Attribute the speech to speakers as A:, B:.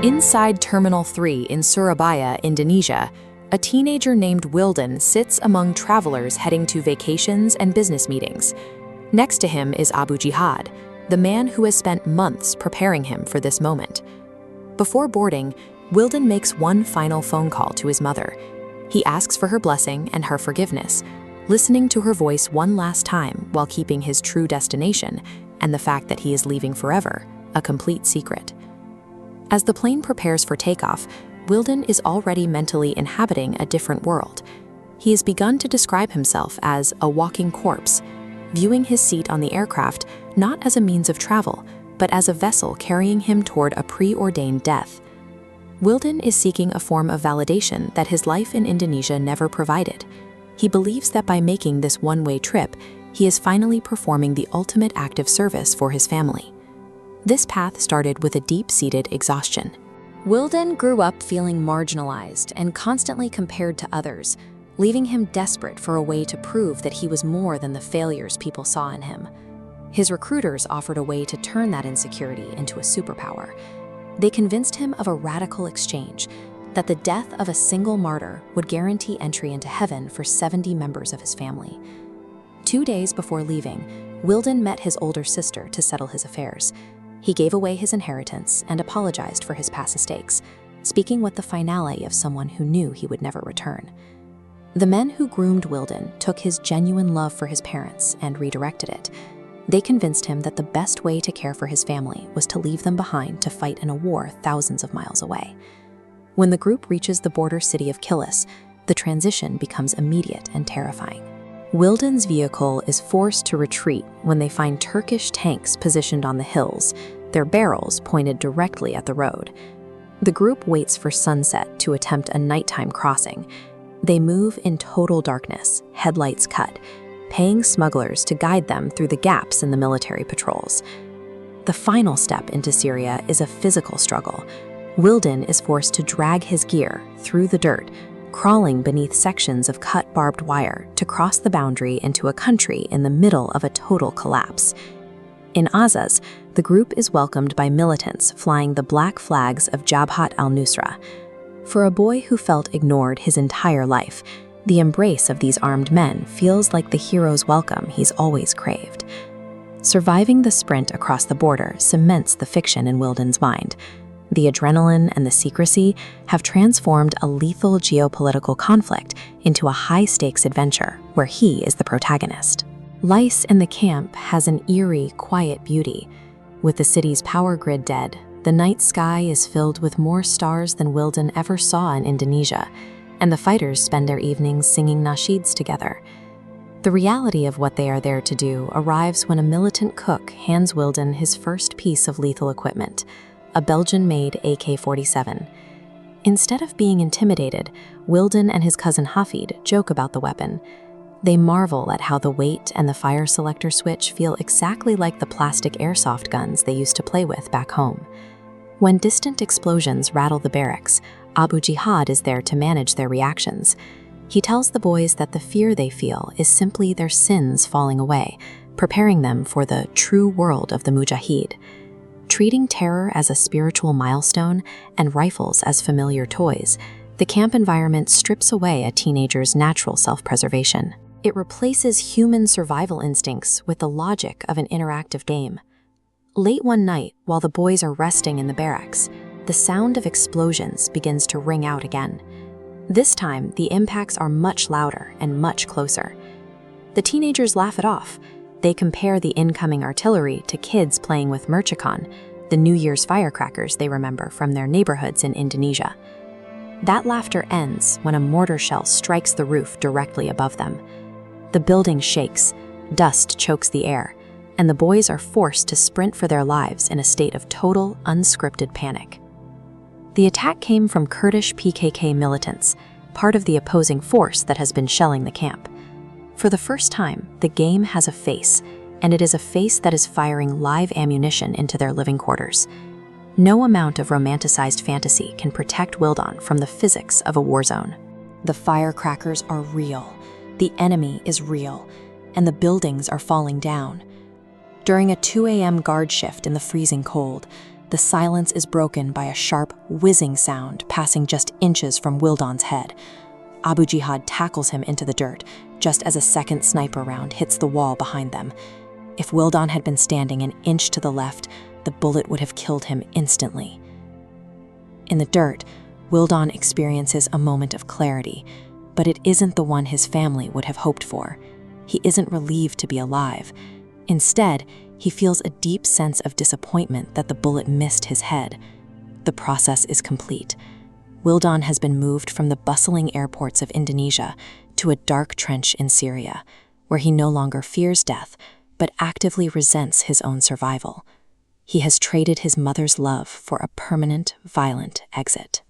A: Inside Terminal 3 in Surabaya, Indonesia, a teenager named Wilden sits among travelers heading to vacations and business meetings. Next to him is Abu Jihad, the man who has spent months preparing him for this moment. Before boarding, Wilden makes one final phone call to his mother. He asks for her blessing and her forgiveness, listening to her voice one last time while keeping his true destination and the fact that he is leaving forever a complete secret. As the plane prepares for takeoff, Wilden is already mentally inhabiting a different world. He has begun to describe himself as a walking corpse, viewing his seat on the aircraft not as a means of travel, but as a vessel carrying him toward a preordained death. Wilden is seeking a form of validation that his life in Indonesia never provided. He believes that by making this one-way trip, he is finally performing the ultimate act of service for his family. This path started with a deep-seated exhaustion. Wilden grew up feeling marginalized and constantly compared to others, leaving him desperate for a way to prove that he was more than the failures people saw in him. His recruiters offered a way to turn that insecurity into a superpower. They convinced him of a radical exchange, that the death of a single martyr would guarantee entry into heaven for 70 members of his family. 2 days before leaving, Wilden met his older sister to settle his affairs. He gave away his inheritance and apologized for his past mistakes, speaking with the finality of someone who knew he would never return. The men who groomed Wilden took his genuine love for his parents and redirected it. They convinced him that the best way to care for his family was to leave them behind to fight in a war thousands of miles away. When the group reaches the border city of Kilis, the transition becomes immediate and terrifying. Wilden's vehicle is forced to retreat when they find Turkish tanks positioned on the hills, their barrels pointed directly at the road. The group waits for sunset to attempt a nighttime crossing. They move in total darkness, headlights cut, paying smugglers to guide them through the gaps in the military patrols. The final step into Syria is a physical struggle. Wilden is forced to drag his gear through the dirt, crawling beneath sections of cut barbed wire to cross the boundary into a country in the middle of a total collapse. In Azaz, the group is welcomed by militants flying the black flags of Jabhat al-Nusra. For a boy who felt ignored his entire life, the embrace of these armed men feels like the hero's welcome he's always craved. Surviving the sprint across the border cements the fiction in Wilden's mind. The adrenaline and the secrecy have transformed a lethal geopolitical conflict into a high-stakes adventure where he is the protagonist. Life in the camp has an eerie, quiet beauty. With the city's power grid dead, the night sky is filled with more stars than Wilden ever saw in Indonesia, and the fighters spend their evenings singing nasheeds together. The reality of what they are there to do arrives when a militant cook hands Wilden his first piece of lethal equipment, a Belgian-made AK-47. Instead of being intimidated, Wilden and his cousin Hafid joke about the weapon. They marvel at how the weight and the fire selector switch feel exactly like the plastic airsoft guns they used to play with back home. When distant explosions rattle the barracks, Abu Jihad is there to manage their reactions. He tells the boys that the fear they feel is simply their sins falling away, preparing them for the true world of the Mujahid. Treating terror as a spiritual milestone and rifles as familiar toys, the camp environment strips away a teenager's natural self-preservation. It replaces human survival instincts with the logic of an interactive game. Late one night, while the boys are resting in the barracks, the sound of explosions begins to ring out again. This time, the impacts are much louder and much closer. The teenagers laugh it off. They compare the incoming artillery to kids playing with merchikon, the New Year's firecrackers they remember from their neighborhoods in Indonesia. That laughter ends when a mortar shell strikes the roof directly above them. The building shakes, dust chokes the air, and the boys are forced to sprint for their lives in a state of total, unscripted panic. The attack came from Kurdish PKK militants, part of the opposing force that has been shelling the camp. For the first time, the game has a face, and it is a face that is firing live ammunition into their living quarters. No amount of romanticized fantasy can protect Wildan from the physics of a war zone. The firecrackers are real, the enemy is real, and the buildings are falling down. During a 2 a.m. guard shift in the freezing cold, the silence is broken by a sharp, whizzing sound passing just inches from Wildan's head. Abu Jihad tackles him into the dirt, just as a second sniper round hits the wall behind them. If Wildan had been standing an inch to the left, the bullet would have killed him instantly. In the dirt, Wildan experiences a moment of clarity, but it isn't the one his family would have hoped for. He isn't relieved to be alive. Instead, he feels a deep sense of disappointment that the bullet missed his head. The process is complete. Wildan has been moved from the bustling airports of Indonesia to a dark trench in Syria, where he no longer fears death, but actively resents his own survival. He has traded his mother's love for a permanent, violent exit.